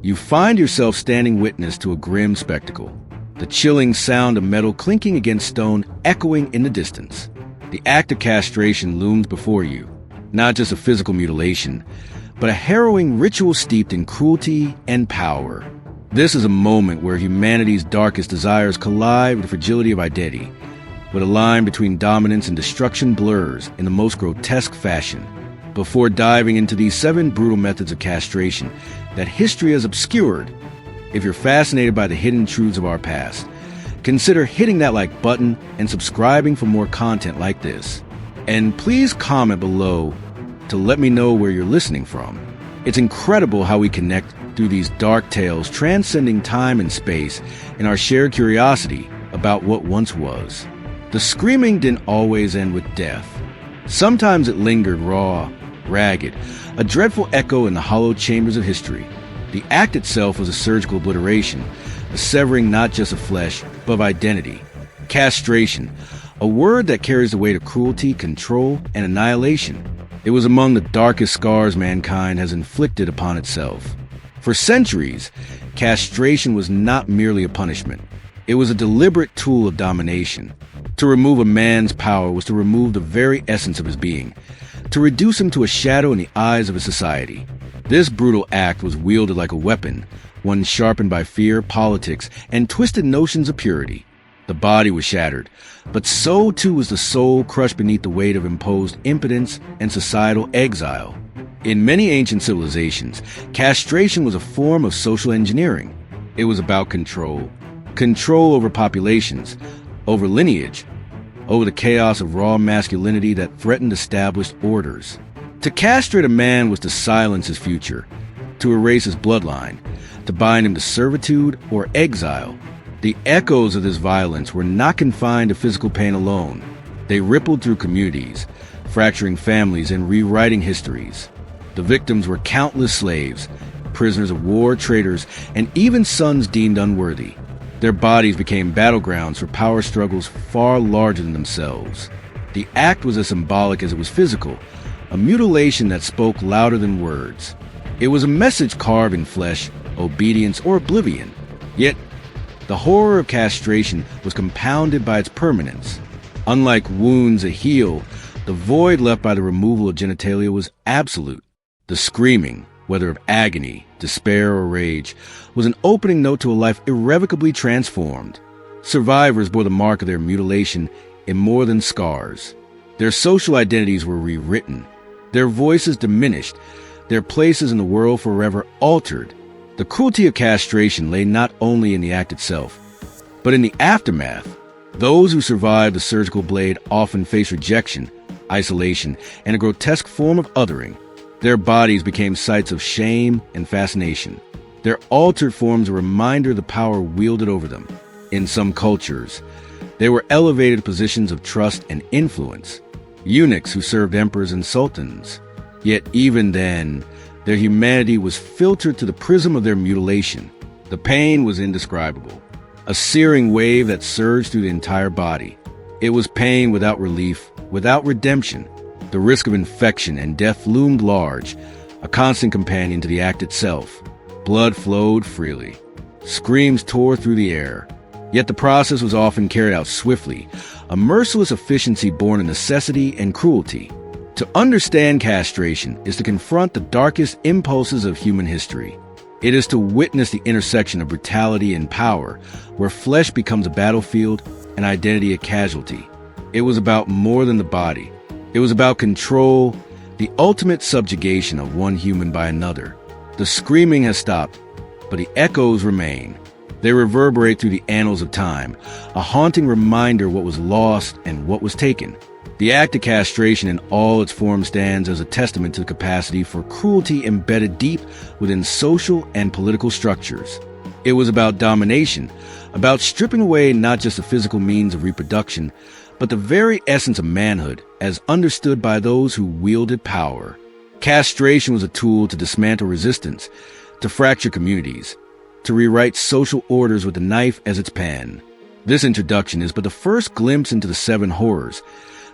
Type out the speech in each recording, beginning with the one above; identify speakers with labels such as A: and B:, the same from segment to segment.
A: You find yourself standing witness to a grim spectacle, the chilling sound of metal clinking against stone echoing in the distance. The act of castration looms before you, not just a physical mutilation, but a harrowing ritual steeped in cruelty and power. This is a moment where humanity's darkest desires collide with the fragility of identity, where the line between dominance and destruction blurs in the most grotesque fashion. Before diving into these 7 brutal methods of castration that history has obscured, if you're fascinated by the hidden truths of our past, consider hitting that like button and subscribing for more content like this. And please comment below to let me know where you're listening from. It's incredible how we connect through these dark tales transcending time and space in our shared curiosity about what once was. The screaming didn't always end with death. Sometimes it lingered raw, ragged, a dreadful echo in the hollow chambers of history. The act itself was a surgical obliteration, a severing not just of flesh, but of identity. Castration, a word that carries the weight of cruelty, control, and annihilation. It was among the darkest scars mankind has inflicted upon itself. For centuries, castration was not merely a punishment. It was a deliberate tool of domination. To remove a man's power was to remove the very essence of his being, to reduce him to a shadow in the eyes of his society. This brutal act was wielded like a weapon, one sharpened by fear, politics, and twisted notions of purity. The body was shattered, but so too was the soul, crushed beneath the weight of imposed impotence and societal exile. In many ancient civilizations, castration was a form of social engineering. It was about control. Control over populations, over lineage, over the chaos of raw masculinity that threatened established orders. To castrate a man was to silence his future, to erase his bloodline, to bind him to servitude or exile. The echoes of this violence were not confined to physical pain alone. They rippled through communities, fracturing families and rewriting histories. The victims were countless slaves, prisoners of war, traitors, and even sons deemed unworthy. Their bodies became battlegrounds for power struggles far larger than themselves. The act was as symbolic as it was physical, a mutilation that spoke louder than words. It was a message carved in flesh, obedience, or oblivion. Yet, the horror of castration was compounded by its permanence. Unlike wounds that heal, the void left by the removal of genitalia was absolute. The screaming, whether of agony, despair, or rage, was an opening note to a life irrevocably transformed. Survivors bore the mark of their mutilation in more than scars. Their social identities were rewritten, their voices diminished, their places in the world forever altered. The cruelty of castration lay not only in the act itself, but in the aftermath. Those who survived the surgical blade often faced rejection, isolation, and a grotesque form of othering. Their bodies became sites of shame and fascination. Their altered forms a reminder of the power wielded over them. In some cultures, they were elevated to positions of trust and influence. Eunuchs who served emperors and sultans. Yet even then, their humanity was filtered to the prism of their mutilation. The pain was indescribable, a searing wave that surged through the entire body. It was pain without relief, without redemption. The risk of infection and death loomed large, a constant companion to the act itself. Blood flowed freely. Screams tore through the air. Yet the process was often carried out swiftly, a merciless efficiency born of necessity and cruelty. To understand castration is to confront the darkest impulses of human history. It is to witness the intersection of brutality and power, where flesh becomes a battlefield and identity a casualty. It was about more than the body. It was about control, the ultimate subjugation of one human by another. The screaming has stopped, but the echoes remain. They reverberate through the annals of time, a haunting reminder of what was lost and what was taken. The act of castration in all its forms stands as a testament to the capacity for cruelty embedded deep within social and political structures. It was about domination, about stripping away not just the physical means of reproduction, but the very essence of manhood as understood by those who wielded power. Castration was a tool to dismantle resistance, to fracture communities, to rewrite social orders with the knife as its pen. This introduction is but the first glimpse into the 7 horrors,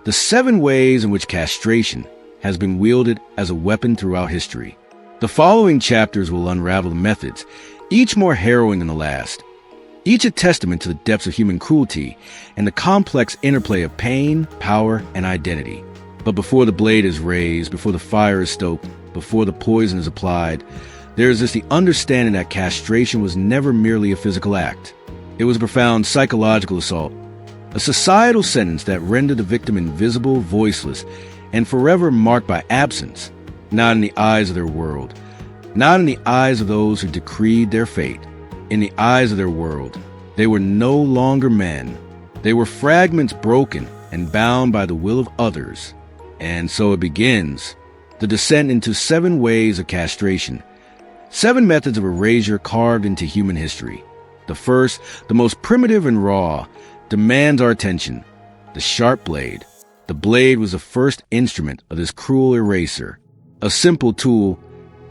A: the 7 ways in which castration has been wielded as a weapon throughout history. The following chapters will unravel the methods, each more harrowing than the last, each a testament to the depths of human cruelty and the complex interplay of pain, power, and identity. But before the blade is raised, before the fire is stoked, before the poison is applied, there is the understanding that castration was never merely a physical act. It was a profound psychological assault, a societal sentence that rendered the victim invisible, voiceless, and forever marked by absence, not in the eyes of their world, not in the eyes of those who decreed their fate. In the eyes of their world, they were no longer men. They were fragments broken and bound by the will of others. And so it begins, the descent into 7 ways of castration, 7 methods of erasure carved into human history. The first, the most primitive and raw, demands our attention, the sharp blade. The blade was the first instrument of this cruel eraser, a simple tool,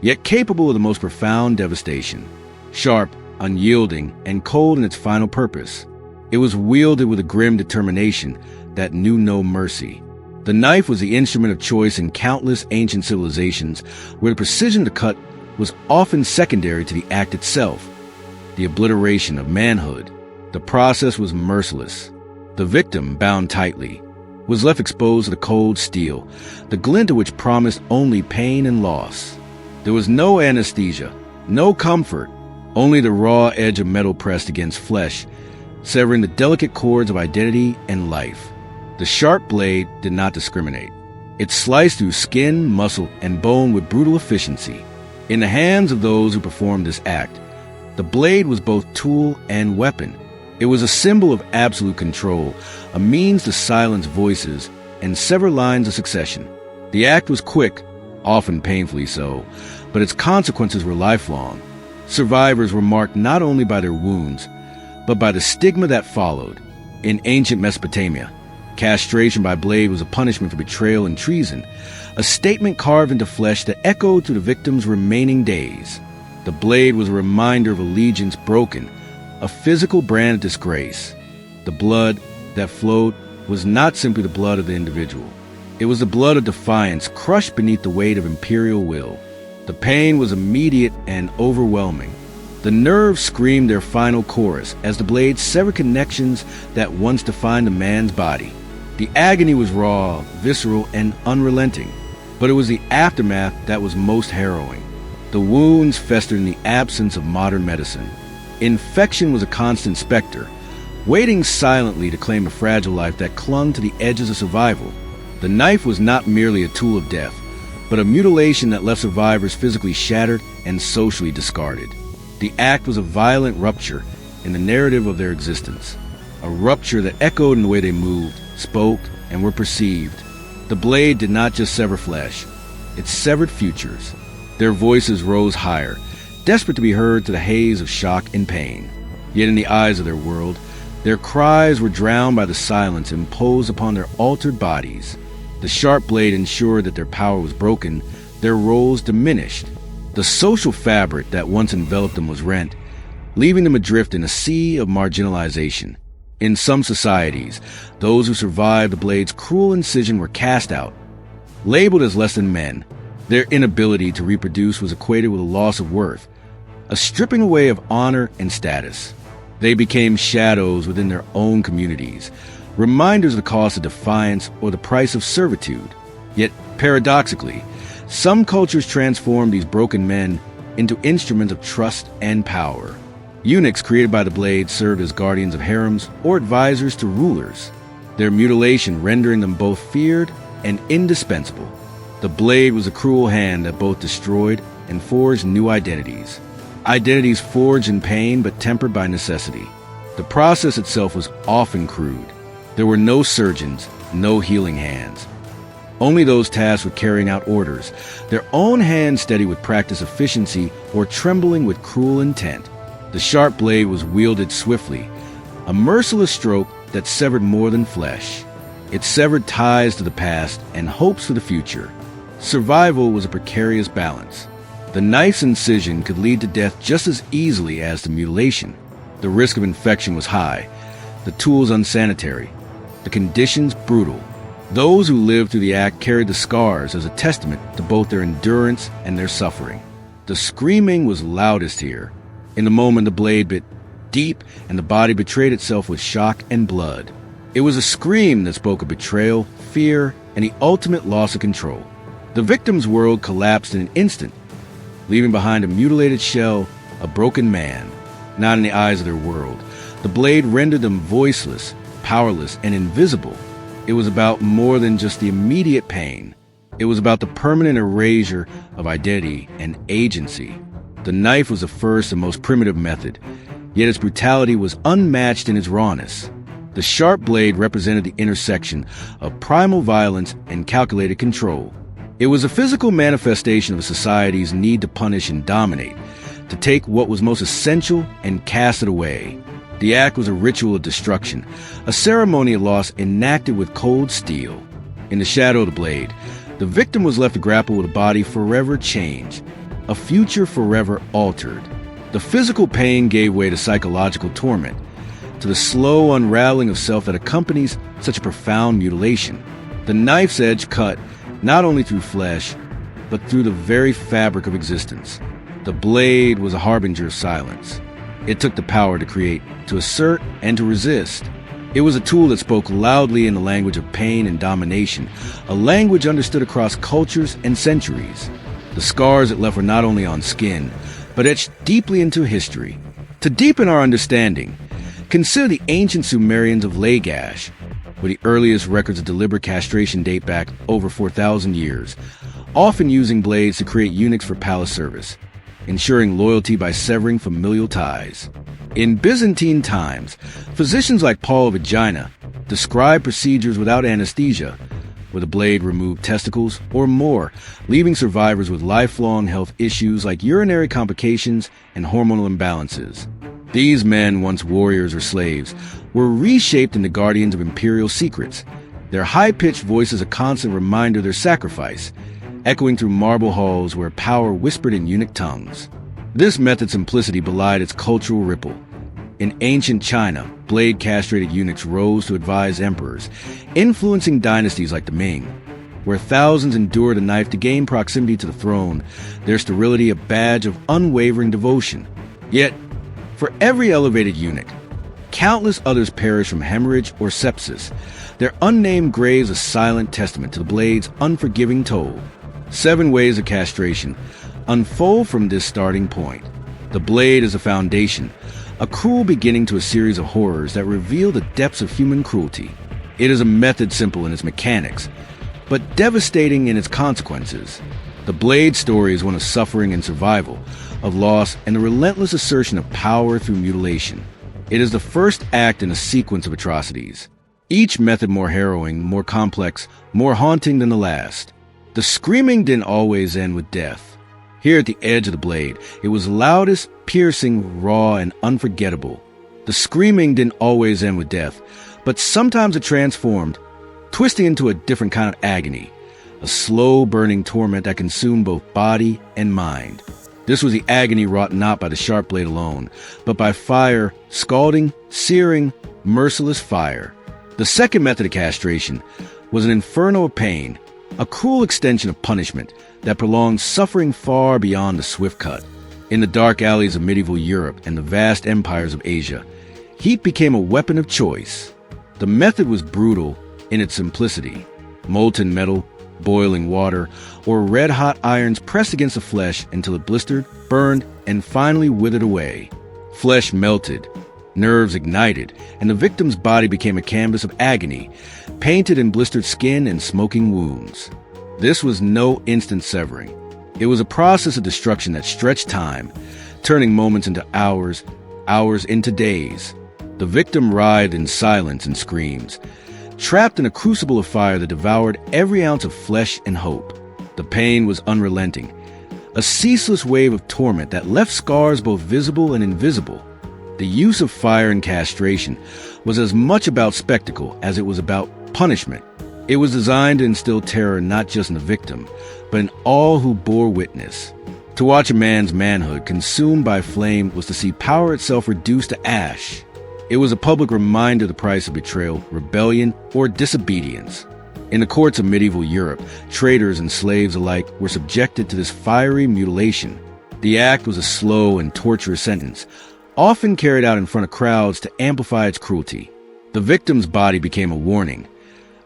A: yet capable of the most profound devastation. Sharp, unyielding, and cold in its final purpose, it was wielded with a grim determination that knew no mercy. The knife was the instrument of choice in countless ancient civilizations where the precision to cut was often secondary to the act itself, the obliteration of manhood. The process was merciless. The victim, bound tightly, was left exposed to the cold steel, the glint of which promised only pain and loss. There was no anesthesia, no comfort, only the raw edge of metal pressed against flesh, severing the delicate cords of identity and life. The sharp blade did not discriminate. It sliced through skin, muscle, and bone with brutal efficiency. In the hands of those who performed this act, the blade was both tool and weapon. It was a symbol of absolute control, a means to silence voices and sever lines of succession. The act was quick, often painfully so, but its consequences were lifelong. Survivors were marked not only by their wounds, but by the stigma that followed. In ancient Mesopotamia, castration by blade was a punishment for betrayal and treason, a statement carved into flesh that echoed through the victim's remaining days. The blade was a reminder of allegiance broken, a physical brand of disgrace. The blood that flowed was not simply the blood of the individual. It was the blood of defiance crushed beneath the weight of imperial will. The pain was immediate and overwhelming. The nerves screamed their final chorus as the blade severed connections that once defined a man's body. The agony was raw, visceral, and unrelenting, but it was the aftermath that was most harrowing. The wounds festered in the absence of modern medicine. Infection was a constant specter, waiting silently to claim a fragile life that clung to the edges of survival. The knife was not merely a tool of death, but a mutilation that left survivors physically shattered and socially discarded. The act was a violent rupture in the narrative of their existence, a rupture that echoed in the way they moved, spoke, and were perceived. The blade did not just sever flesh, it severed futures. Their voices rose higher, desperate to be heard through the haze of shock and pain. Yet in the eyes of their world, their cries were drowned by the silence imposed upon their altered bodies. The sharp blade ensured that their power was broken, their roles diminished. The social fabric that once enveloped them was rent, leaving them adrift in a sea of marginalization. In some societies, those who survived the blade's cruel incision were cast out. Labeled as less than men, their inability to reproduce was equated with a loss of worth, a stripping away of honor and status. They became shadows within their own communities, reminders of the cost of defiance or the price of servitude. Yet, paradoxically, some cultures transformed these broken men into instruments of trust and power. Eunuchs created by the blade served as guardians of harems or advisors to rulers, their mutilation rendering them both feared and indispensable. The blade was a cruel hand that both destroyed and forged new identities. Identities forged in pain but tempered by necessity. The process itself was often crude. There were no surgeons, no healing hands. Only those tasked with carrying out orders, their own hands steady with practiced efficiency or trembling with cruel intent. The sharp blade was wielded swiftly, a merciless stroke that severed more than flesh. It severed ties to the past and hopes for the future. Survival was a precarious balance. The knife's incision could lead to death just as easily as the mutilation. The risk of infection was high, the tools unsanitary, the conditions brutal. Those who lived through the act carried the scars as a testament to both their endurance and their suffering. The screaming was loudest here. In the moment, the blade bit deep, and the body betrayed itself with shock and blood. It was a scream that spoke of betrayal, fear, and the ultimate loss of control. The victim's world collapsed in an instant, leaving behind a mutilated shell, a broken man. Not in the eyes of their world. The blade rendered them voiceless, powerless, and invisible. It was about more than just the immediate pain. It was about the permanent erasure of identity and agency. The knife was the first and most primitive method, yet its brutality was unmatched in its rawness. The sharp blade represented the intersection of primal violence and calculated control. It was a physical manifestation of a society's need to punish and dominate, to take what was most essential and cast it away. The act was a ritual of destruction, a ceremony of loss enacted with cold steel. In the shadow of the blade, the victim was left to grapple with a body forever changed, a future forever altered. The physical pain gave way to psychological torment, to the slow unraveling of self that accompanies such a profound mutilation. The knife's edge cut not only through flesh, but through the very fabric of existence. The blade was a harbinger of silence. It took the power to create, to assert, and to resist. It was a tool that spoke loudly in the language of pain and domination, a language understood across cultures and centuries. The scars it left were not only on skin, but etched deeply into history. To deepen our understanding, consider the ancient Sumerians of Lagash, where the earliest records of deliberate castration date back over 4,000 years, often using blades to create eunuchs for palace service, ensuring loyalty by severing familial ties. In Byzantine times, physicians like Paul of Aegina described procedures without anesthesia, where the blade removed testicles or more, leaving survivors with lifelong health issues like urinary complications and hormonal imbalances. These men, once warriors or slaves, were reshaped into guardians of imperial secrets, their high-pitched voices a constant reminder of their sacrifice, echoing through marble halls where power whispered in eunuch tongues. This method's simplicity belied its cultural ripple. In ancient China, blade-castrated eunuchs rose to advise emperors, influencing dynasties like the Ming, where thousands endured a knife to gain proximity to the throne, their sterility a badge of unwavering devotion. Yet, for every elevated eunuch, countless others perished from hemorrhage or sepsis, their unnamed graves a silent testament to the blade's unforgiving toll. 7 ways of castration unfold from this starting point. The blade is a foundation, a cruel beginning to a series of horrors that reveal the depths of human cruelty. It is a method simple in its mechanics, but devastating in its consequences. The blade story is one of suffering and survival, of loss and the relentless assertion of power through mutilation. It is the first act in a sequence of atrocities, each method more harrowing, more complex, more haunting than the last. The screaming didn't always end with death. Here at the edge of the blade, it was loudest, piercing, raw, and unforgettable. The screaming didn't always end with death, but sometimes it transformed, twisting into a different kind of agony, a slow burning torment that consumed both body and mind. This was the agony wrought not by the sharp blade alone, but by fire, scalding, searing, merciless fire. The second method of castration was an inferno of pain, a cruel extension of punishment that prolonged suffering far beyond the swift cut. In the dark alleys of medieval Europe and the vast empires of Asia, heat became a weapon of choice. The method was brutal in its simplicity. Molten metal, boiling water, or red-hot irons pressed against the flesh until it blistered, burned, and finally withered away. Flesh melted, nerves ignited, and the victim's body became a canvas of agony, painted in blistered skin and smoking wounds. This was no instant severing. It was a process of destruction that stretched time, turning moments into hours, hours into days. The victim writhed in silence and screams, trapped in a crucible of fire that devoured every ounce of flesh and hope. The pain was unrelenting, a ceaseless wave of torment that left scars both visible and invisible. The use of fire and castration was as much about spectacle as it was about punishment. It was designed to instill terror not just in the victim, but in all who bore witness. To watch a man's manhood consumed by flame was to see power itself reduced to ash. It was a public reminder of the price of betrayal, rebellion, or disobedience. In the courts of medieval Europe, traders and slaves alike were subjected to this fiery mutilation. The act was a slow and torturous sentence, often carried out in front of crowds to amplify its cruelty. The victim's body became a warning,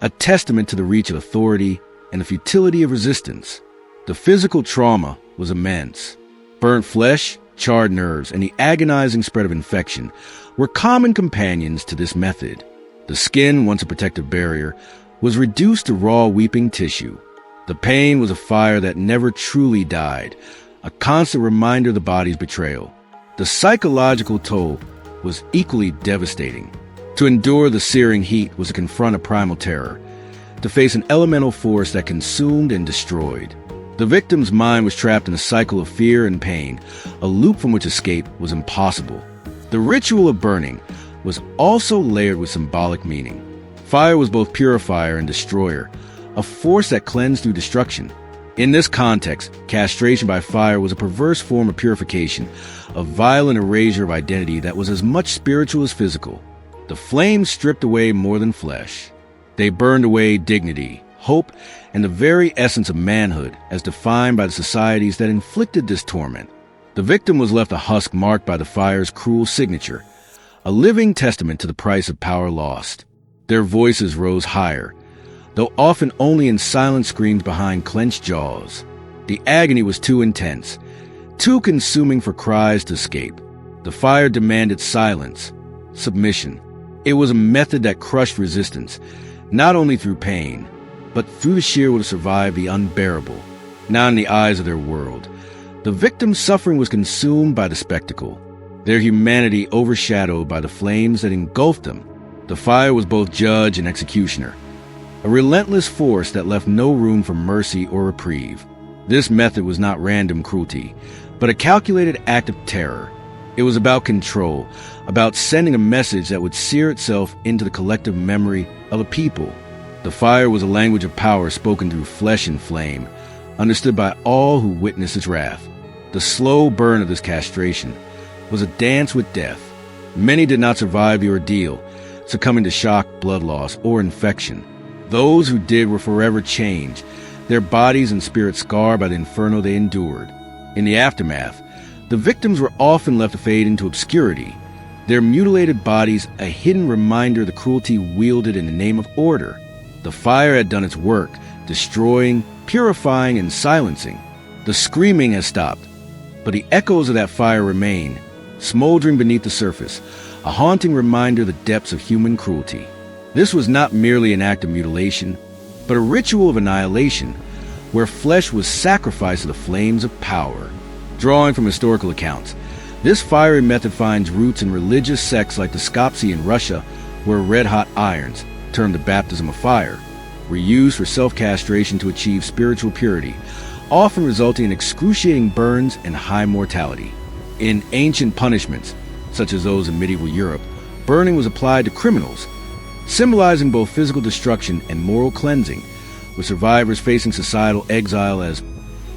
A: a testament to the reach of authority and the futility of resistance. The physical trauma was immense. Burnt flesh, charred nerves, and the agonizing spread of infection were common companions to this method. The skin, once a protective barrier, was reduced to raw weeping tissue. The pain was a fire that never truly died, a constant reminder of the body's betrayal. The psychological toll was equally devastating. To endure the searing heat was to confront a primal terror, to face an elemental force that consumed and destroyed. The victim's mind was trapped in a cycle of fear and pain, a loop from which escape was impossible. The ritual of burning was also layered with symbolic meaning. Fire was both purifier and destroyer, a force that cleansed through destruction. In this context, castration by fire was a perverse form of purification, a violent erasure of identity that was as much spiritual as physical. The flames stripped away more than flesh. They burned away dignity, hope, and the very essence of manhood as defined by the societies that inflicted this torment. The victim was left a husk marked by the fire's cruel signature, a living testament to the price of power lost. Their voices rose higher, though often only in silent screams behind clenched jaws. The agony was too intense, too consuming for cries to escape. The fire demanded silence, submission. It was a method that crushed resistance, not only through pain, but through the sheer will to survive the unbearable. Now in the eyes of their world, the victim's suffering was consumed by the spectacle, their humanity overshadowed by the flames that engulfed them. The fire was both judge and executioner, a relentless force that left no room for mercy or reprieve. This method was not random cruelty, but a calculated act of terror. It was about control, about sending a message that would sear itself into the collective memory of a people. The fire was a language of power spoken through flesh and flame, understood by all who witnessed its wrath. The slow burn of this castration was a dance with death. Many did not survive the ordeal, succumbing to shock, blood loss, or infection. Those who did were forever changed, their bodies and spirits scarred by the inferno they endured. In the aftermath, the victims were often left to fade into obscurity, their mutilated bodies a hidden reminder of the cruelty wielded in the name of order. The fire had done its work, destroying, purifying, and silencing. The screaming has stopped, but the echoes of that fire remain, smoldering beneath the surface, a haunting reminder of the depths of human cruelty. This was not merely an act of mutilation, but a ritual of annihilation, where flesh was sacrificed to the flames of power. Drawing from historical accounts, this fiery method finds roots in religious sects like the Skopje in Russia, where red-hot irons, termed the baptism of fire, were used for self-castration to achieve spiritual purity, often resulting in excruciating burns and high mortality. In ancient punishments, such as those in medieval Europe, burning was applied to criminals, symbolizing both physical destruction and moral cleansing, with survivors facing societal exile as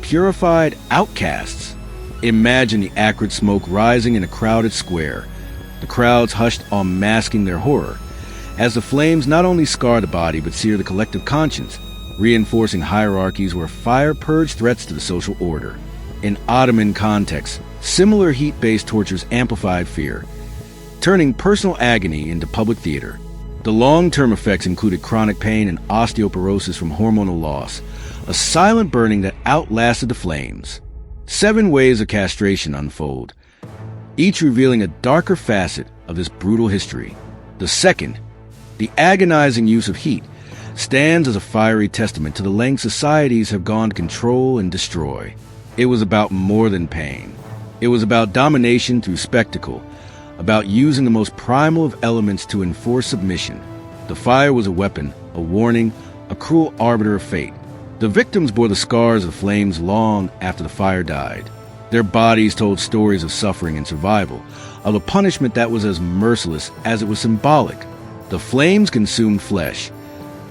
A: purified outcasts. Imagine the acrid smoke rising in a crowded square, the crowds hushed unmasking their horror, as the flames not only scar the body but sear the collective conscience, reinforcing hierarchies where fire purged threats to the social order. In Ottoman contexts, similar heat-based tortures amplified fear, turning personal agony into public theater. The long-term effects included chronic pain and osteoporosis from hormonal loss, a silent burning that outlasted the flames. 7 ways of castration unfold, each revealing a darker facet of this brutal history. The second, the agonizing use of heat, stands as a fiery testament to the lengths societies have gone to control and destroy. It was about more than pain. It was about domination through spectacle, about using the most primal of elements to enforce submission. The fire was a weapon, a warning, a cruel arbiter of fate. The victims bore the scars of flames long after the fire died. Their bodies told stories of suffering and survival, of a punishment that was as merciless as it was symbolic. The flames consumed flesh,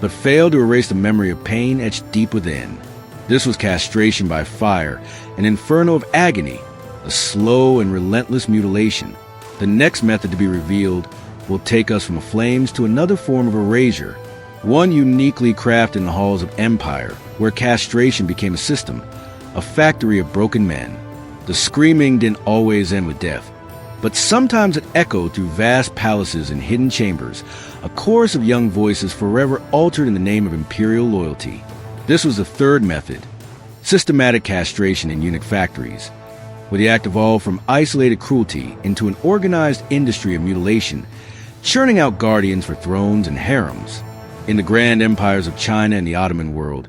A: but failed to erase the memory of pain etched deep within. This was castration by fire, an inferno of agony, a slow and relentless mutilation. The next method to be revealed will take us from the flames to another form of erasure, one uniquely crafted in the halls of empire, where castration became a system, a factory of broken men. The screaming didn't always end with death, but sometimes it echoed through vast palaces and hidden chambers, a chorus of young voices forever altered in the name of imperial loyalty. This was the third method, systematic castration in eunuch factories, where the act evolved from isolated cruelty into an organized industry of mutilation, churning out guardians for thrones and harems. In the grand empires of China and the Ottoman world,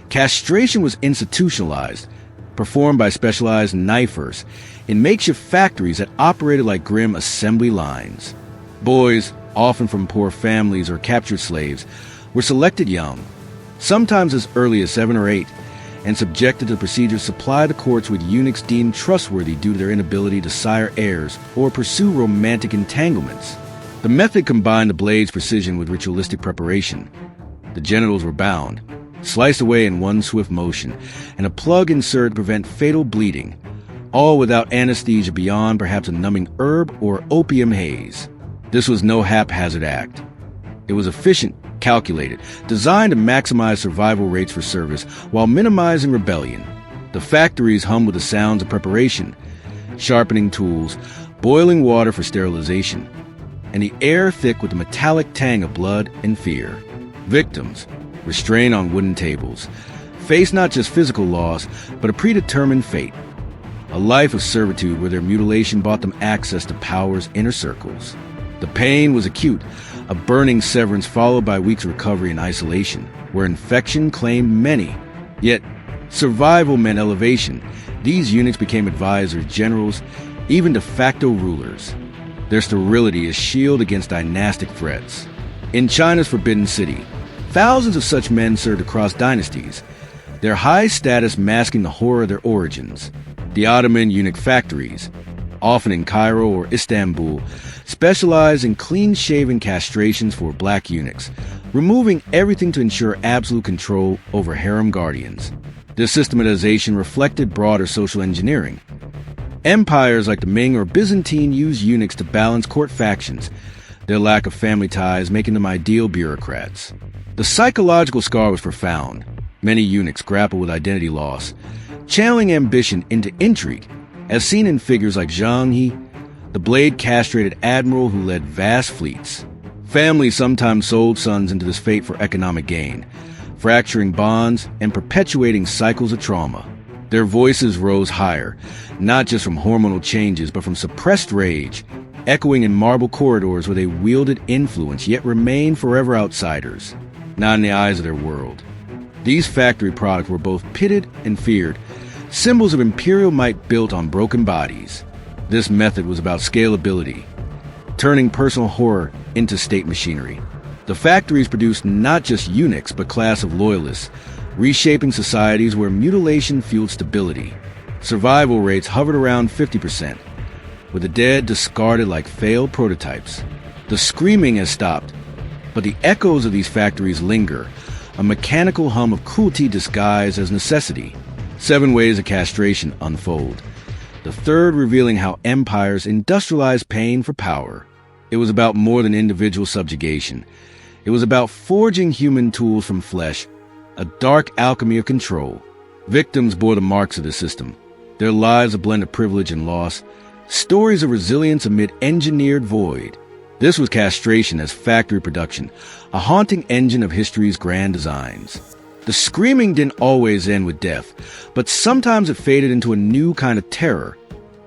A: castration was institutionalized, performed by specialized knifers in makeshift factories that operated like grim assembly lines. Boys, often from poor families or captured slaves, were selected young, sometimes as early as 7 or 8, and subjected to the procedures supply the courts with eunuchs deemed trustworthy due to their inability to sire heirs or pursue romantic entanglements. The method combined the blade's precision with ritualistic preparation. The genitals were bound, sliced away in one swift motion, and a plug inserted to prevent fatal bleeding, all without anesthesia beyond perhaps a numbing herb or opium haze. This was no haphazard act. It was efficient, calculated, designed to maximize survival rates for service while minimizing rebellion. The factories hummed with the sounds of preparation, sharpening tools, boiling water for sterilization, and the air thick with the metallic tang of blood and fear. Victims, restrained on wooden tables, faced not just physical loss, but a predetermined fate. A life of servitude where their mutilation bought them access to power's inner circles. The pain was acute, a burning severance followed by weeks of recovery and isolation, where infection claimed many. Yet, survival meant elevation. These eunuchs became advisors, generals, even de facto rulers. Their sterility is shield against dynastic threats. In China's Forbidden City, thousands of such men served across dynasties, their high status masking the horror of their origins. The Ottoman eunuch factories, often in Cairo or Istanbul, specialized in clean-shaven castrations for black eunuchs, removing everything to ensure absolute control over harem guardians. This systematization reflected broader social engineering. Empires like the Ming or Byzantine used eunuchs to balance court factions, their lack of family ties making them ideal bureaucrats. The psychological scar was profound. Many eunuchs grapple with identity loss, channeling ambition into intrigue, as seen in figures like Zhang He, the blade-castrated admiral who led vast fleets. Families sometimes sold sons into this fate for economic gain, fracturing bonds and perpetuating cycles of trauma. Their voices rose higher, not just from hormonal changes, but from suppressed rage, echoing in marble corridors where they wielded influence yet remained forever outsiders, not in the eyes of their world. These factory products were both pitted and feared, symbols of imperial might built on broken bodies. This method was about scalability, turning personal horror into state machinery. The factories produced not just eunuchs, but class of loyalists, reshaping societies where mutilation fueled stability. Survival rates hovered around 50%, with the dead discarded like failed prototypes. The screaming has stopped, but the echoes of these factories linger, a mechanical hum of cruelty disguised as necessity. 7 ways of castration unfold, the third revealing how empires industrialized pain for power. It was about more than individual subjugation. It was about forging human tools from flesh, a dark alchemy of control. Victims bore the marks of the system, their lives a blend of privilege and loss, stories of resilience amid engineered void. This was castration as factory production, a haunting engine of history's grand designs. The screaming didn't always end with death, but sometimes it faded into a new kind of terror,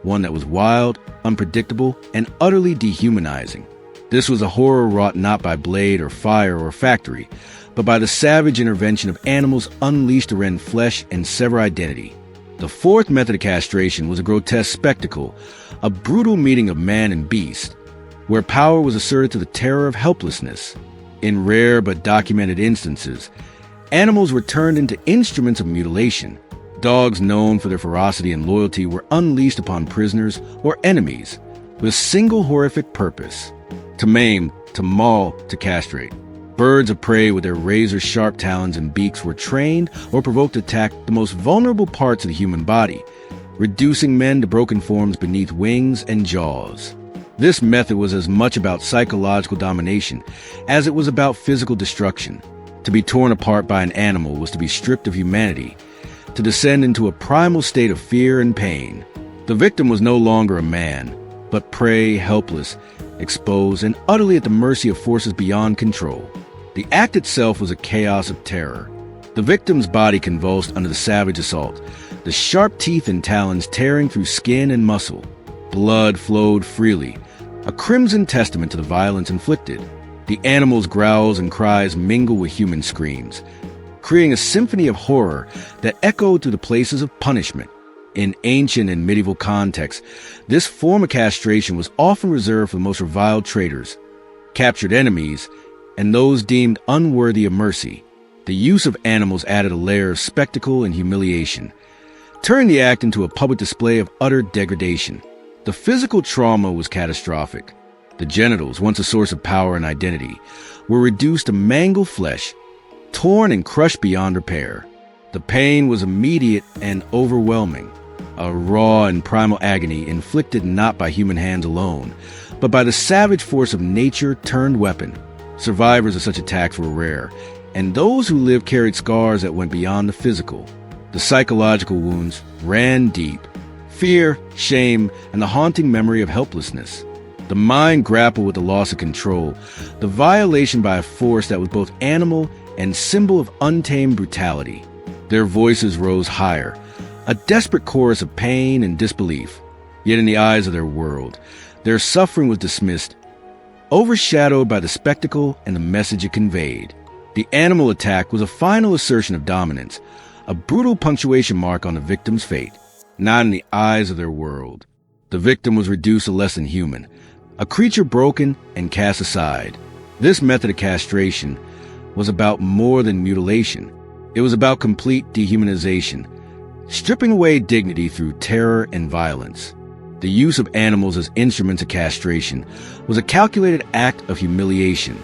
A: one that was wild, unpredictable, and utterly dehumanizing. This was a horror wrought not by blade or fire or factory, but by the savage intervention of animals unleashed to rend flesh and sever identity. The fourth method of castration was a grotesque spectacle, a brutal meeting of man and beast, where power was asserted to the terror of helplessness. In rare but documented instances, animals were turned into instruments of mutilation. Dogs known for their ferocity and loyalty were unleashed upon prisoners or enemies with a single horrific purpose: to maim, to maul, to castrate. Birds of prey with their razor-sharp talons and beaks were trained or provoked to attack the most vulnerable parts of the human body, reducing men to broken forms beneath wings and jaws. This method was as much about psychological domination as it was about physical destruction. To be torn apart by an animal was to be stripped of humanity, to descend into a primal state of fear and pain. The victim was no longer a man, but prey, helpless, exposed, and utterly at the mercy of forces beyond control. The act itself was a chaos of terror. The victim's body convulsed under the savage assault, the sharp teeth and talons tearing through skin and muscle. Blood flowed freely, a crimson testament to the violence inflicted. The animal's growls and cries mingled with human screams, creating a symphony of horror that echoed through the places of punishment. In ancient and medieval contexts, this form of castration was often reserved for the most reviled traitors, captured enemies, and those deemed unworthy of mercy. The use of animals added a layer of spectacle and humiliation, turning the act into a public display of utter degradation. The physical trauma was catastrophic. The genitals, once a source of power and identity, were reduced to mangled flesh, torn and crushed beyond repair. The pain was immediate and overwhelming, a raw and primal agony inflicted not by human hands alone, but by the savage force of nature turned weapon. Survivors of such attacks were rare, and those who lived carried scars that went beyond the physical. The psychological wounds ran deep. Fear, shame, and the haunting memory of helplessness. The mind grappled with the loss of control, the violation by a force that was both animal and symbol of untamed brutality. Their voices rose higher, a desperate chorus of pain and disbelief. Yet in the eyes of their world, their suffering was dismissed, overshadowed by the spectacle and the message it conveyed. The animal attack was a final assertion of dominance, a brutal punctuation mark on the victim's fate. Not in the eyes of their world. The victim was reduced to less than human, a creature broken and cast aside. This method of castration was about more than mutilation. It was about complete dehumanization, stripping away dignity through terror and violence. The use of animals as instruments of castration was a calculated act of humiliation.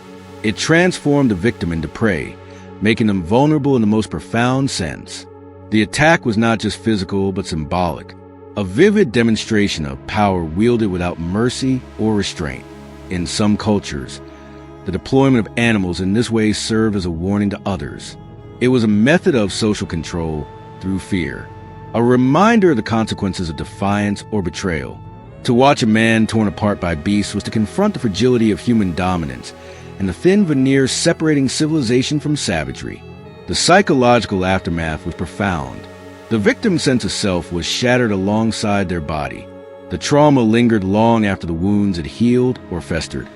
A: It transformed the victim into prey, making them vulnerable in the most profound sense. The attack was not just physical, but symbolic, a vivid demonstration of power wielded without mercy or restraint. In some cultures, the deployment of animals in this way served as a warning to others. It was a method of social control through fear, a reminder of the consequences of defiance or betrayal. To watch a man torn apart by beasts was to confront the fragility of human dominance and the thin veneer separating civilization from savagery. The psychological aftermath was profound. The victim's sense of self was shattered alongside their body. The trauma lingered long after the wounds had healed or festered,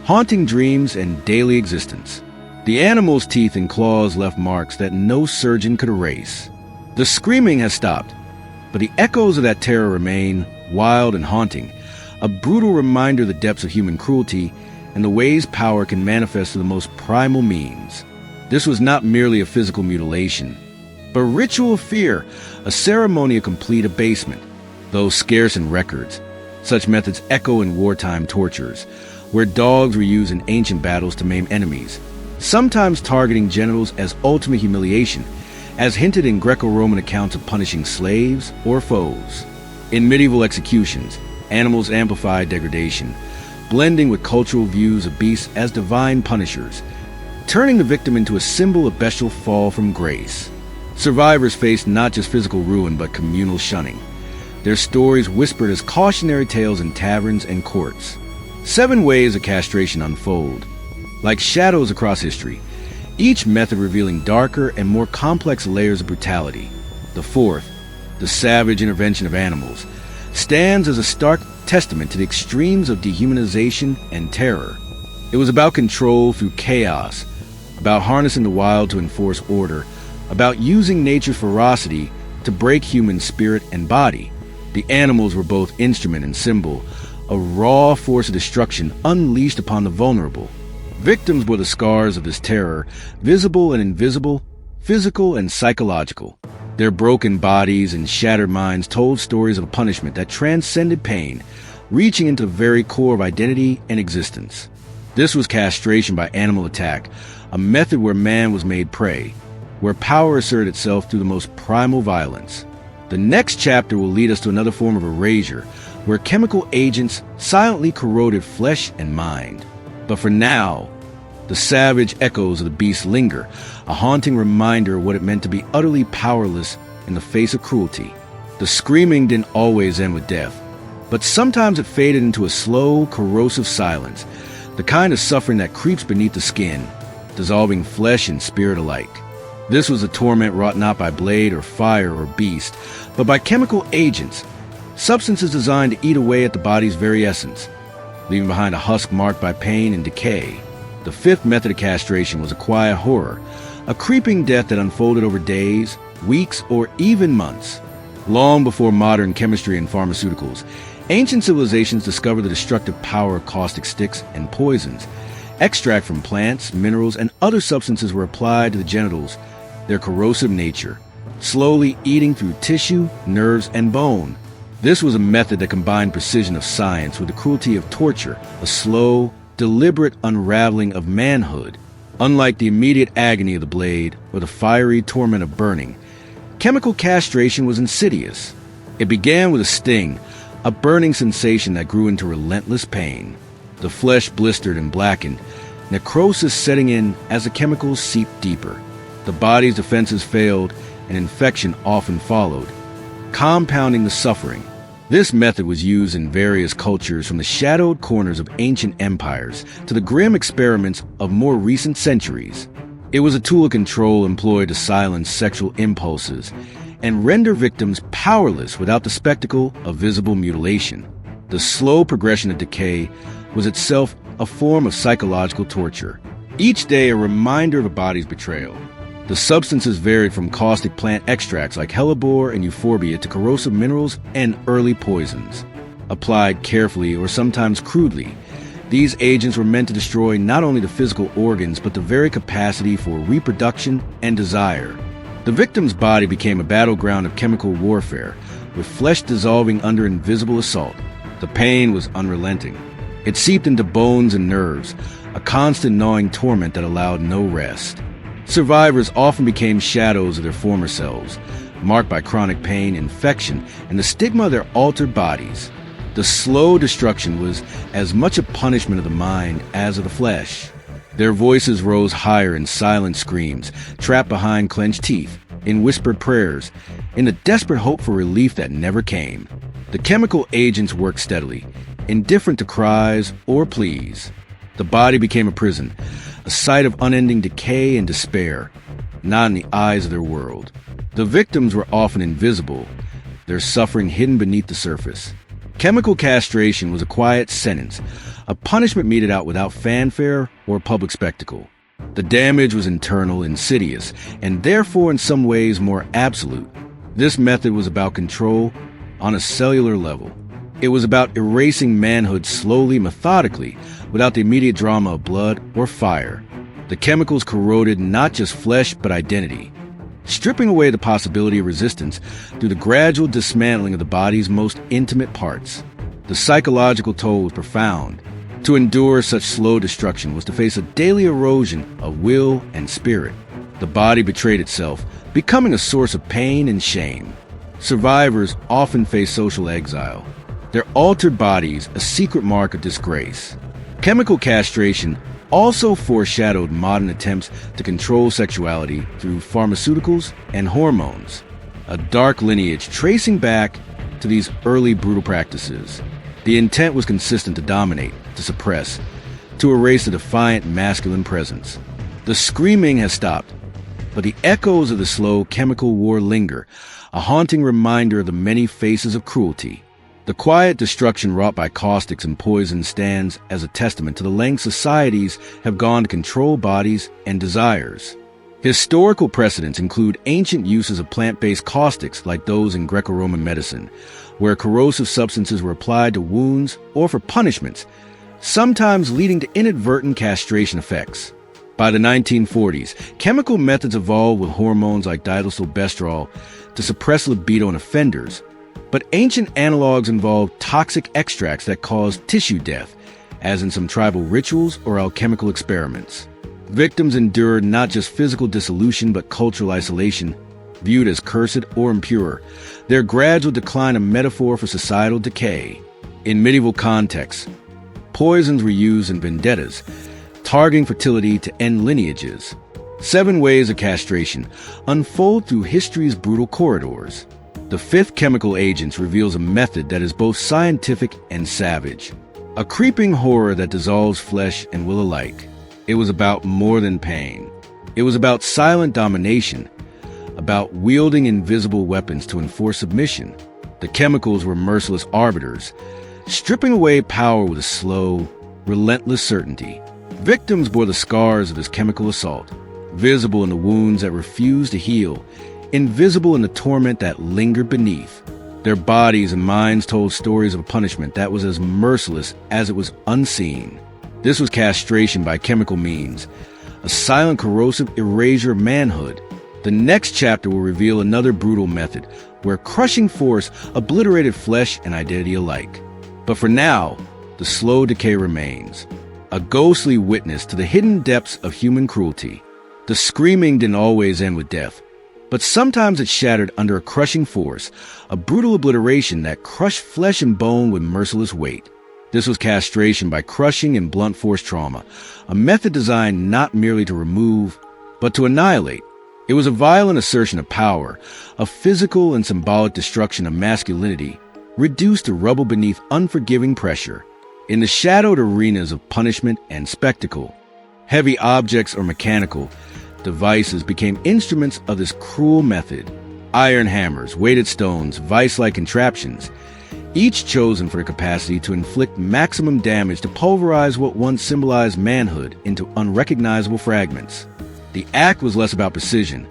A: haunting dreams and daily existence. The animal's teeth and claws left marks that no surgeon could erase. The screaming has stopped, but the echoes of that terror remain, wild and haunting, a brutal reminder of the depths of human cruelty and the ways power can manifest through the most primal means. This was not merely a physical mutilation, but ritual fear, a ceremony of complete abasement. Though scarce in records, such methods echo in wartime tortures, where dogs were used in ancient battles to maim enemies, sometimes targeting genitals as ultimate humiliation, as hinted in Greco-Roman accounts of punishing slaves or foes. In medieval executions, animals amplified degradation, blending with cultural views of beasts as divine punishers, turning the victim into a symbol of bestial fall from grace. Survivors faced not just physical ruin but communal shunning, their stories whispered as cautionary tales in taverns and courts. 7 ways of castration unfold, like shadows across history, each method revealing darker and more complex layers of brutality. The 4th, the savage intervention of animals, stands as a stark testament to the extremes of dehumanization and terror. It was about control through chaos, about harnessing the wild to enforce order, about using nature's ferocity to break human spirit and body. The animals were both instrument and symbol, a raw force of destruction unleashed upon the vulnerable. Victims were the scars of this terror, visible and invisible, physical and psychological. Their broken bodies and shattered minds told stories of a punishment that transcended pain, reaching into the very core of identity and existence. This was castration by animal attack, a method where man was made prey, where power asserted itself through the most primal violence. The next chapter will lead us to another form of erasure, where chemical agents silently corroded flesh and mind. But for now, the savage echoes of the beast linger, a haunting reminder of what it meant to be utterly powerless in the face of cruelty. The screaming didn't always end with death, but sometimes it faded into a slow, corrosive silence, the kind of suffering that creeps beneath the skin, dissolving flesh and spirit alike. This was a torment wrought not by blade or fire or beast, but by chemical agents, substances designed to eat away at the body's very essence, leaving behind a husk marked by pain and decay. The fifth method of castration was a quiet horror, a creeping death that unfolded over days, weeks, or even months. Long before modern chemistry and pharmaceuticals, ancient civilizations discovered the destructive power of caustic sticks and poisons. Extract from plants, minerals, and other substances were applied to the genitals, their corrosive nature, slowly eating through tissue, nerves, and bone. This was a method that combined precision of science with the cruelty of torture, a slow, deliberate unraveling of manhood. Unlike the immediate agony of the blade or the fiery torment of burning, chemical castration was insidious. It began with a sting, a burning sensation that grew into relentless pain. The flesh blistered and blackened, necrosis setting in as the chemicals seeped deeper. The body's defenses failed, and infection often followed, compounding the suffering. This method was used in various cultures, from the shadowed corners of ancient empires to the grim experiments of more recent centuries. It was a tool of control employed to silence sexual impulses and render victims powerless without the spectacle of visible mutilation. The slow progression of decay was itself a form of psychological torture, each day a reminder of a body's betrayal. The substances varied from caustic plant extracts like hellebore and euphorbia to corrosive minerals and early poisons. Applied carefully or sometimes crudely, these agents were meant to destroy not only the physical organs but the very capacity for reproduction and desire. The victim's body became a battleground of chemical warfare, with flesh dissolving under invisible assault. The pain was unrelenting. It seeped into bones and nerves, a constant gnawing torment that allowed no rest. Survivors often became shadows of their former selves, marked by chronic pain, infection, and the stigma of their altered bodies. The slow destruction was as much a punishment of the mind as of the flesh. Their voices rose higher in silent screams, trapped behind clenched teeth, in whispered prayers, in the desperate hope for relief that never came. The chemical agents worked steadily, indifferent to cries or pleas. The body became a prison, a site of unending decay and despair, not in the eyes of their world. The victims were often invisible, their suffering hidden beneath the surface. Chemical castration was a quiet sentence, a punishment meted out without fanfare or public spectacle. The damage was internal, insidious, and therefore in some ways more absolute. This method was about control on a cellular level. It was about erasing manhood slowly, methodically, without the immediate drama of blood or fire. The chemicals corroded not just flesh but identity, stripping away the possibility of resistance through the gradual dismantling of the body's most intimate parts. The psychological toll was profound. To endure such slow destruction was to face a daily erosion of will and spirit. The body betrayed itself, becoming a source of pain and shame. Survivors often face social exile, their altered bodies a secret mark of disgrace. Chemical castration also foreshadowed modern attempts to control sexuality through pharmaceuticals and hormones, a dark lineage tracing back to these early brutal practices. The intent was consistent: to dominate, to suppress, to erase the defiant masculine presence. The screaming has stopped, but the echoes of the slow chemical war linger, a haunting reminder of the many faces of cruelty. The quiet destruction wrought by caustics and poison stands as a testament to the lengths societies have gone to control bodies and desires. Historical precedents include ancient uses of plant-based caustics like those in Greco-Roman medicine, where corrosive substances were applied to wounds or for punishments, sometimes leading to inadvertent castration effects. By the 1940s, chemical methods evolved with hormones like dilacylbestrol to suppress libido in offenders, but ancient analogs involved toxic extracts that caused tissue death, as in some tribal rituals or alchemical experiments. Victims endured not just physical dissolution but cultural isolation, viewed as cursed or impure, their gradual decline a metaphor for societal decay. In medieval contexts, poisons were used in vendettas, targeting fertility to end lineages. 7 ways of castration unfold through history's brutal corridors. The fifth chemical agents reveals a method that is both scientific and savage. A creeping horror that dissolves flesh and will alike. It was about more than pain. It was about silent domination, about wielding invisible weapons to enforce submission. The chemicals were merciless arbiters, stripping away power with a slow, relentless certainty. Victims bore the scars of his chemical assault, visible in the wounds that refused to heal, invisible in the torment that lingered beneath. Their bodies and minds told stories of a punishment that was as merciless as it was unseen. This was castration by chemical means, a silent, corrosive erasure of manhood. The next chapter will reveal another brutal method, where crushing force obliterated flesh and identity alike. But for now, the slow decay remains, a ghostly witness to the hidden depths of human cruelty. The screaming didn't always end with death, but sometimes it shattered under a crushing force, a brutal obliteration that crushed flesh and bone with merciless weight. This was castration by crushing and blunt force trauma, a method designed not merely to remove, but to annihilate. It was a violent assertion of power, a physical and symbolic destruction of masculinity, reduced to rubble beneath unforgiving pressure. In the shadowed arenas of punishment and spectacle, heavy objects or mechanical devices became instruments of this cruel method. Iron hammers, weighted stones, vice-like contraptions, each chosen for their capacity to inflict maximum damage to pulverize what once symbolized manhood into unrecognizable fragments. The act was less about precision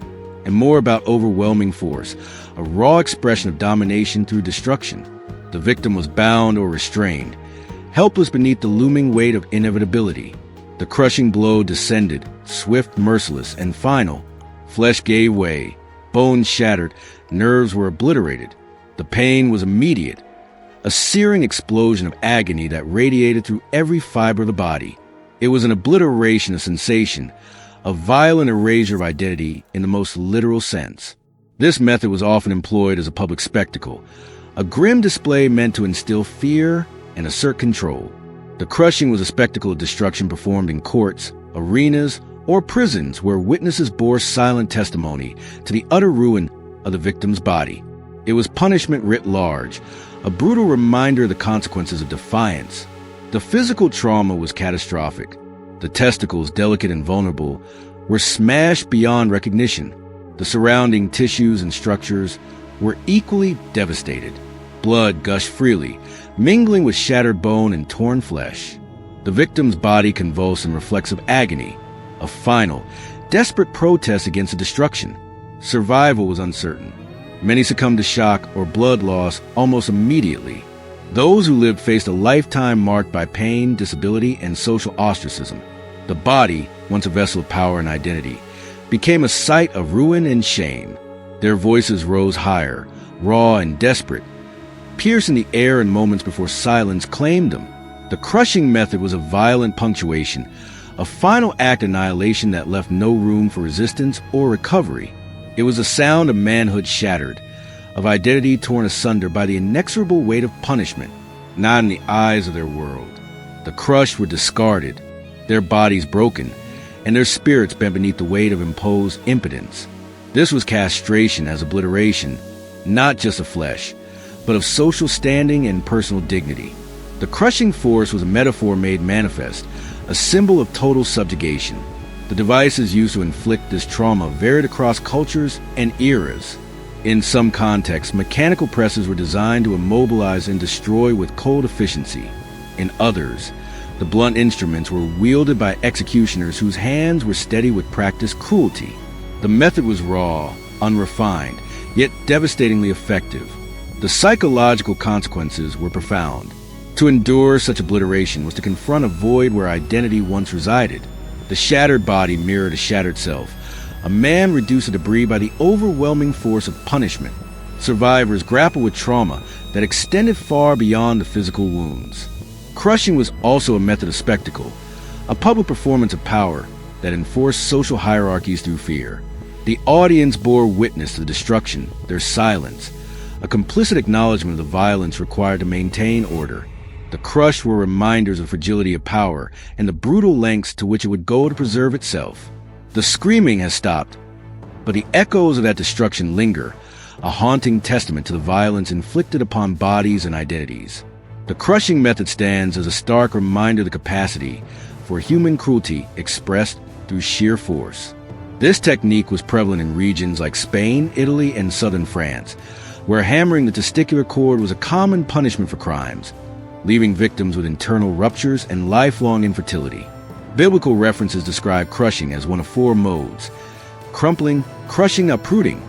A: and more about overwhelming force, a raw expression of domination through destruction. The victim was bound or restrained, helpless beneath the looming weight of inevitability. The crushing blow descended, swift, merciless, and final. Flesh gave way, bones shattered, nerves were obliterated. The pain was immediate, a searing explosion of agony that radiated through every fiber of the body. It was an obliteration of sensation, a violent erasure of identity in the most literal sense. This method was often employed as a public spectacle, a grim display meant to instill fear and assert control. The crushing was a spectacle of destruction performed in courts, arenas, or prisons where witnesses bore silent testimony to the utter ruin of the victim's body. It was punishment writ large, a brutal reminder of the consequences of defiance. The physical trauma was catastrophic. The testicles, delicate and vulnerable, were smashed beyond recognition. The surrounding tissues and structures were equally devastated. Blood gushed freely, mingling with shattered bone and torn flesh. The victim's body convulsed in reflexive agony, a final, desperate protest against the destruction. Survival was uncertain. Many succumbed to shock or blood loss almost immediately. Those who lived faced a lifetime marked by pain, disability, and social ostracism. The body, once a vessel of power and identity, became a site of ruin and shame. Their voices rose higher, raw and desperate, piercing the air in moments before silence claimed them. The crushing method was a violent punctuation, a final act of annihilation that left no room for resistance or recovery. It was the sound of manhood shattered, of identity torn asunder by the inexorable weight of punishment, not in the eyes of their world. The crushed were discarded, their bodies broken, and their spirits bent beneath the weight of imposed impotence. This was castration as obliteration, not just of flesh, but of social standing and personal dignity. The crushing force was a metaphor made manifest, a symbol of total subjugation. The devices used to inflict this trauma varied across cultures and eras. In some contexts, mechanical presses were designed to immobilize and destroy with cold efficiency. In others, the blunt instruments were wielded by executioners whose hands were steady with practiced cruelty. The method was raw, unrefined, yet devastatingly effective. The psychological consequences were profound. To endure such obliteration was to confront a void where identity once resided. The shattered body mirrored a shattered self, a man reduced to debris by the overwhelming force of punishment. Survivors grappled with trauma that extended far beyond the physical wounds. Crushing was also a method of spectacle, a public performance of power that enforced social hierarchies through fear. The audience bore witness to the destruction, their silence, a complicit acknowledgement of the violence required to maintain order. The crushed were reminders of fragility of power and the brutal lengths to which it would go to preserve itself. The screaming has stopped, but the echoes of that destruction linger, a haunting testament to the violence inflicted upon bodies and identities. The crushing method stands as a stark reminder of the capacity for human cruelty expressed through sheer force. This technique was prevalent in regions like Spain, Italy, and southern France, where hammering the testicular cord was a common punishment for crimes, leaving victims with internal ruptures and lifelong infertility. Biblical references describe crushing as one of four modes: crumpling, crushing, uprooting,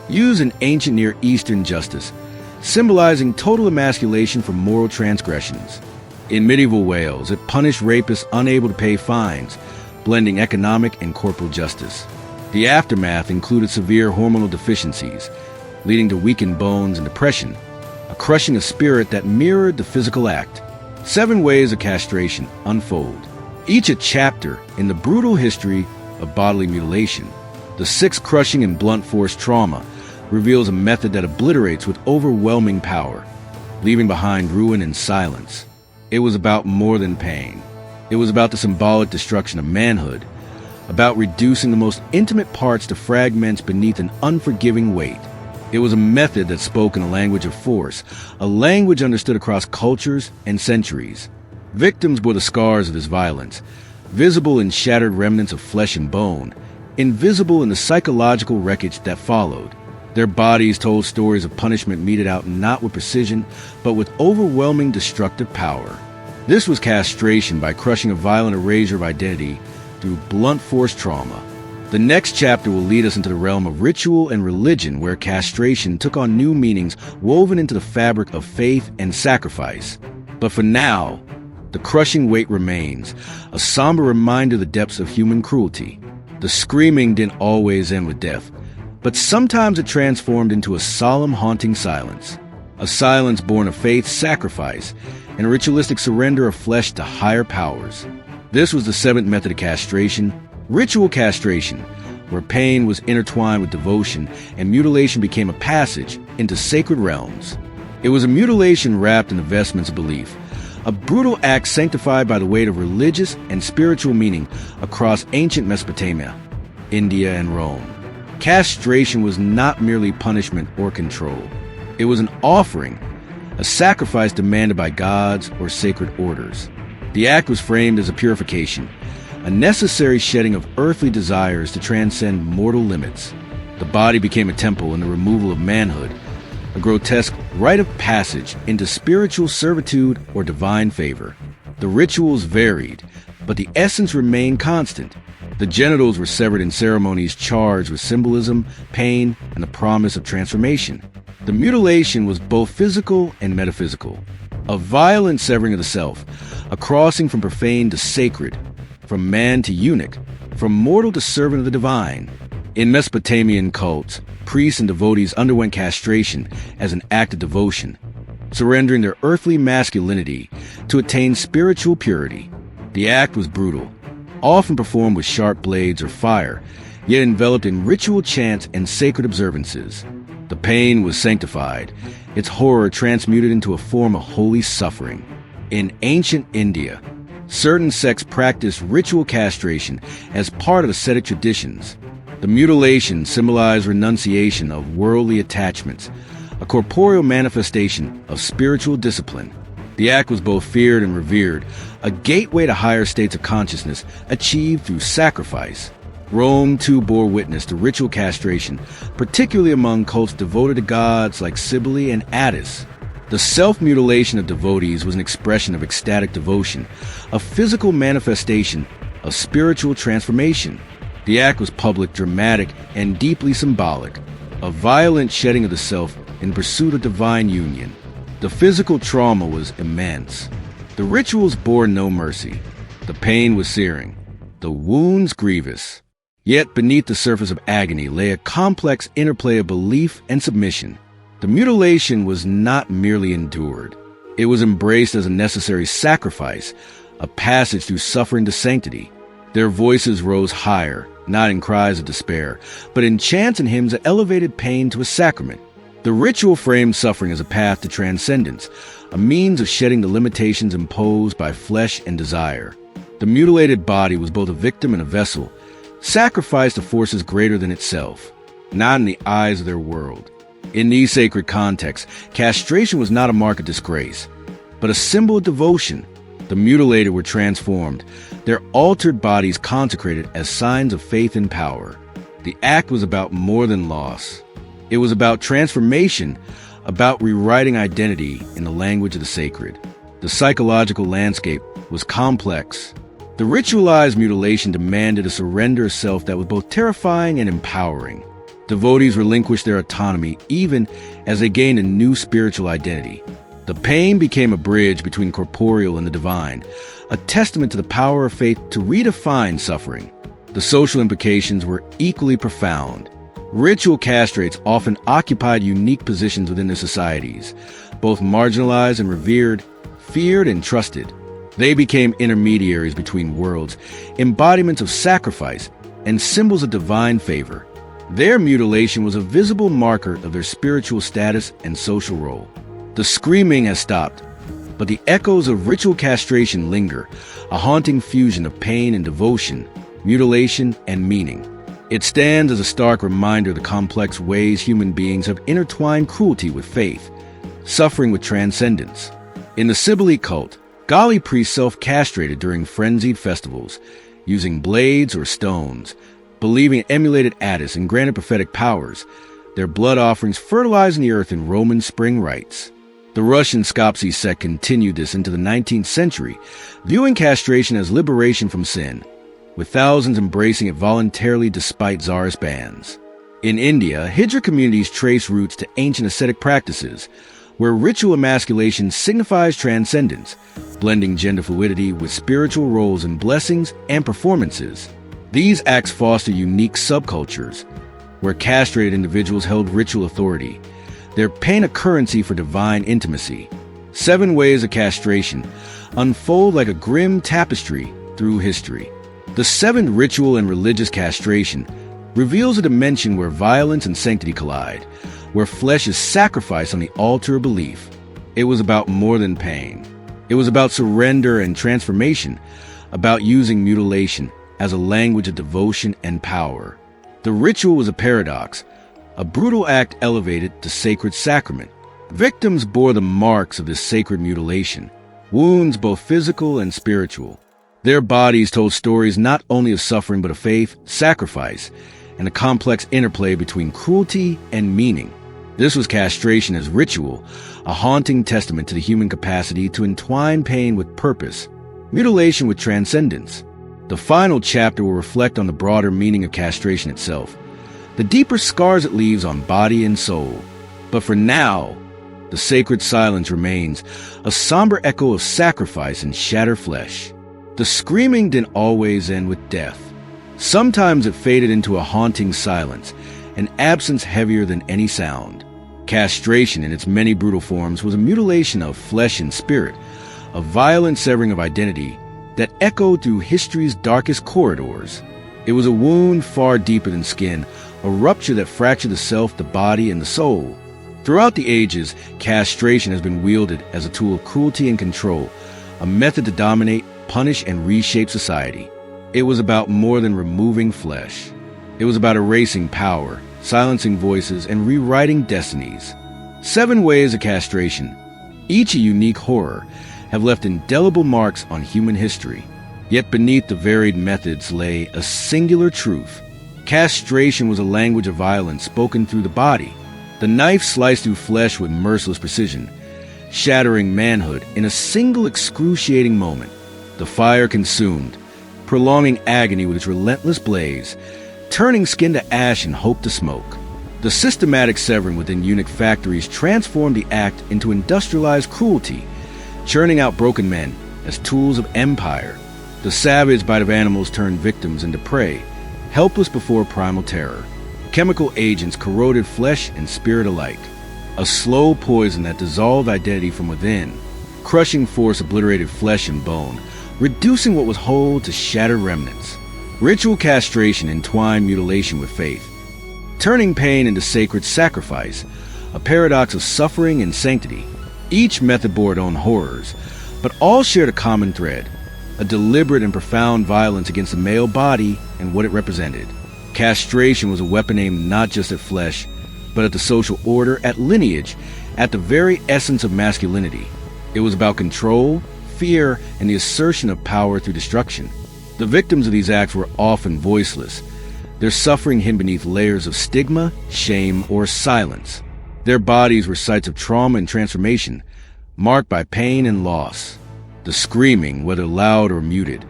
A: used in ancient Near Eastern justice, symbolizing total emasculation for moral transgressions. In medieval Wales, it punished rapists unable to pay fines, blending economic and corporal justice. The aftermath included severe hormonal deficiencies, leading to weakened bones and depression, a crushing of spirit that mirrored the physical act. 7 ways of castration unfold, each a chapter in the brutal history of bodily mutilation. The 6th crushing and blunt force trauma reveals a method that obliterates with overwhelming power, leaving behind ruin and silence. It was about more than pain. It was about the symbolic destruction of manhood, about reducing the most intimate parts to fragments beneath an unforgiving weight. It was a method that spoke in a language of force, a language understood across cultures and centuries. Victims bore the scars of this violence, visible in shattered remnants of flesh and bone, invisible in the psychological wreckage that followed. Their bodies told stories of punishment meted out not with precision, but with overwhelming destructive power. This was castration, by crushing a violent erasure of identity through blunt force trauma. The next chapter will lead us into the realm of ritual and religion, where castration took on new meanings woven into the fabric of faith and sacrifice. But for now, the crushing weight remains, a somber reminder of the depths of human cruelty. The screaming didn't always end with death, but sometimes it transformed into a solemn, haunting silence. A silence born of faith, sacrifice, and a ritualistic surrender of flesh to higher powers. This was the 7th method of castration, ritual castration, where pain was intertwined with devotion and mutilation became a passage into sacred realms. It was a mutilation wrapped in the vestments of belief, a brutal act sanctified by the weight of religious and spiritual meaning across ancient Mesopotamia, India, and Rome. Castration was not merely punishment or control. It was an offering, a sacrifice demanded by gods or sacred orders. The act was framed as a purification, a necessary shedding of earthly desires to transcend mortal limits. The body became a temple in the removal of manhood, a grotesque rite of passage into spiritual servitude or divine favor. The rituals varied, but the essence remained constant. The genitals were severed in ceremonies charged with symbolism, pain, and the promise of transformation. The mutilation was both physical and metaphysical, a violent severing of the self, a crossing from profane to sacred, from man to eunuch, from mortal to servant of the divine. In Mesopotamian cults, priests and devotees underwent castration as an act of devotion, surrendering their earthly masculinity to attain spiritual purity. The act was brutal, often performed with sharp blades or fire, yet enveloped in ritual chants and sacred observances. The pain was sanctified, its horror transmuted into a form of holy suffering. In ancient India, certain sects practiced ritual castration as part of ascetic traditions. The mutilation symbolized renunciation of worldly attachments, a corporeal manifestation of spiritual discipline. The act was both feared and revered, a gateway to higher states of consciousness achieved through sacrifice. Rome, too, bore witness to ritual castration, particularly among cults devoted to gods like Cybele and Attis. The self-mutilation of devotees was an expression of ecstatic devotion, a physical manifestation of spiritual transformation. The act was public, dramatic, and deeply symbolic, a violent shedding of the self in pursuit of divine union. The physical trauma was immense. The rituals bore no mercy. The pain was searing, the wounds grievous. Yet beneath the surface of agony lay a complex interplay of belief and submission. The mutilation was not merely endured. It was embraced as a necessary sacrifice, a passage through suffering to sanctity. Their voices rose higher, not in cries of despair, but in chants and hymns that elevated pain to a sacrament. The ritual framed suffering as a path to transcendence, a means of shedding the limitations imposed by flesh and desire. The mutilated body was both a victim and a vessel, sacrificed to forces greater than itself. Not in the eyes of their world, In these sacred contexts, castration was not a mark of disgrace, but a symbol of devotion. The mutilated were transformed, their altered bodies consecrated as signs of faith and power. The act was about more than loss. It was about transformation, about rewriting identity in the language of the sacred. The psychological landscape was complex. The ritualized mutilation demanded a surrender of self that was both terrifying and empowering. Devotees relinquished their autonomy even as they gained a new spiritual identity. The pain became a bridge between corporeal and the divine, a testament to the power of faith to redefine suffering. The social implications were equally profound. Ritual castrates often occupied unique positions within their societies, both marginalized and revered, feared and trusted. They became intermediaries between worlds, embodiments of sacrifice, and symbols of divine favor. Their mutilation was a visible marker of their spiritual status and social role. The screaming has stopped, but the echoes of ritual castration linger, a haunting fusion of pain and devotion, mutilation and meaning. It stands as a stark reminder of the complex ways human beings have intertwined cruelty with faith, suffering with transcendence. In the Sibyllite cult, Gali priests self-castrated during frenzied festivals, using blades or stones, believing it emulated Attis and granted prophetic powers, their blood offerings fertilizing the earth in Roman spring rites. The Russian Skopsy sect continued this into the 19th century, viewing castration as liberation from sin, with thousands embracing it voluntarily despite czarist bans. In India, Hijra communities trace roots to ancient ascetic practices, where ritual emasculation signifies transcendence, blending gender fluidity with spiritual roles in blessings and performances. These acts foster unique subcultures, where castrated individuals held ritual authority, their pain a currency for divine intimacy. 7 ways of castration unfold like a grim tapestry through history. The 7th ritual and religious castration reveals a dimension where violence and sanctity collide, where flesh is sacrificed on the altar of belief. It was about more than pain. It was about surrender and transformation, about using mutilation as a language of devotion and power. The ritual was a paradox, a brutal act elevated to sacred sacrament. Victims bore the marks of this sacred mutilation, wounds both physical and spiritual. Their bodies told stories not only of suffering but of faith, sacrifice, and a complex interplay between cruelty and meaning. This was castration as ritual, a haunting testament to the human capacity to entwine pain with purpose, mutilation with transcendence. The final chapter will reflect on the broader meaning of castration itself, the deeper scars it leaves on body and soul. But for now, the sacred silence remains, a somber echo of sacrifice and shattered flesh. The screaming didn't always end with death. Sometimes it faded into a haunting silence, an absence heavier than any sound. Castration in its many brutal forms was a mutilation of flesh and spirit, a violent severing of identity that echoed through history's darkest corridors. It was a wound far deeper than skin, a rupture that fractured the self, the body, and the soul. Throughout the ages, castration has been wielded as a tool of cruelty and control, a method to dominate, punish, and reshape society. It was about more than removing flesh. It was about erasing power, silencing voices, and rewriting destinies. 7 ways of castration, each a unique horror, have left indelible marks on human history. Yet beneath the varied methods lay a singular truth. Castration was a language of violence spoken through the body. The knife sliced through flesh with merciless precision, shattering manhood in a single excruciating moment. The fire consumed, prolonging agony with its relentless blaze, turning skin to ash and hope to smoke. The systematic severing within eunuch factories transformed the act into industrialized cruelty, churning out broken men as tools of empire. The savage bite of animals turned victims into prey, helpless before primal terror. Chemical agents corroded flesh and spirit alike, a slow poison that dissolved identity from within. Crushing force obliterated flesh and bone, reducing what was whole to shattered remnants. Ritual castration entwined mutilation with faith, turning pain into sacred sacrifice, a paradox of suffering and sanctity. Each method bore its own horrors, but all shared a common thread, a deliberate and profound violence against the male body and what it represented. Castration was a weapon aimed not just at flesh, but at the social order, at lineage, at the very essence of masculinity. It was about control, fear, and the assertion of power through destruction. The victims of these acts were often voiceless, their suffering hidden beneath layers of stigma, shame, or silence. Their bodies were sites of trauma and transformation, marked by pain and loss. The screaming, whether loud or muted,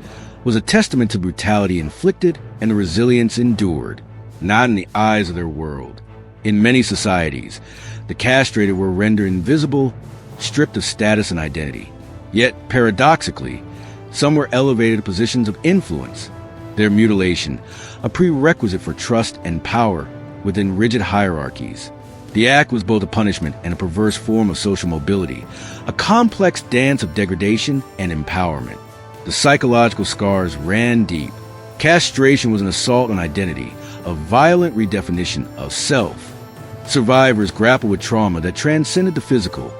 A: was a testament to brutality inflicted and the resilience endured, not in the eyes of their world. In many societies, the castrated were rendered invisible, stripped of status and identity. Yet, paradoxically, some were elevated to positions of influence, their mutilation a prerequisite for trust and power within rigid hierarchies. The act was both a punishment and a perverse form of social mobility, a complex dance of degradation and empowerment. The psychological scars ran deep. Castration was an assault on identity, a violent redefinition of self. Survivors grappled with trauma that transcended the physical,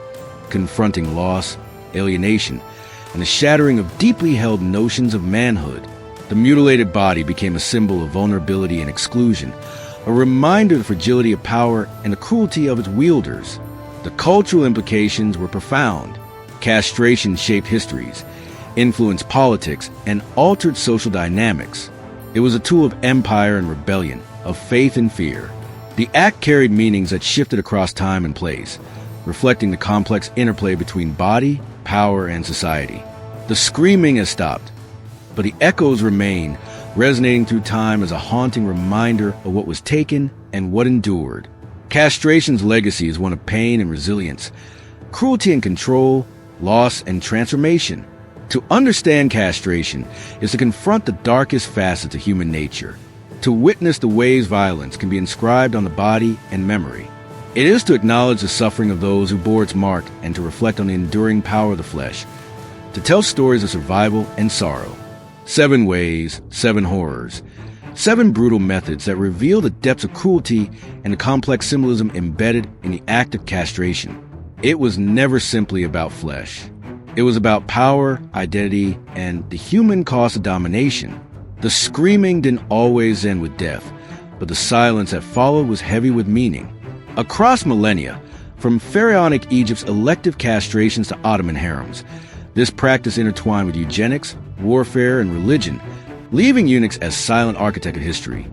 A: confronting loss, alienation, and the shattering of deeply held notions of manhood. The mutilated body became a symbol of vulnerability and exclusion, a reminder of the fragility of power and the cruelty of its wielders. The cultural implications were profound. Castration shaped histories, influenced politics, and altered social dynamics. It was a tool of empire and rebellion, of faith and fear. The act carried meanings that shifted across time and place, reflecting the complex interplay between body, power, and society. The screaming has stopped, but the echoes remain, resonating through time as a haunting reminder of what was taken and what endured. Castration's legacy is one of pain and resilience, cruelty and control, loss and transformation. To understand castration is to confront the darkest facets of human nature, to witness the ways violence can be inscribed on the body and memory. It is to acknowledge the suffering of those who bore its mark and to reflect on the enduring power of the flesh, to tell stories of survival and sorrow. 7 ways, 7 horrors. 7 brutal methods that reveal the depths of cruelty and the complex symbolism embedded in the act of castration. It was never simply about flesh. It was about power, identity, and the human cost of domination. The screaming didn't always end with death, but the silence that followed was heavy with meaning. Across millennia, from pharaonic Egypt's elective castrations to Ottoman harems, this practice intertwined with eugenics, warfare, and religion, leaving eunuchs as silent architect of history.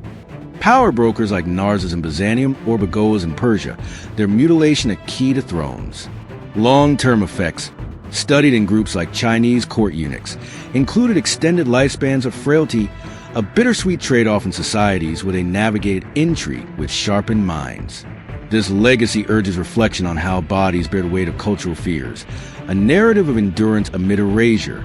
A: Power brokers like Narses in Byzantium or Bagoas in Persia, their mutilation a key to thrones. Long-term effects, studied in groups like Chinese court eunuchs, included extended lifespans of frailty, a bittersweet trade-off in societies where they navigated intrigue with sharpened minds. This legacy urges reflection on how bodies bear the weight of cultural fears, a narrative of endurance amid erasure,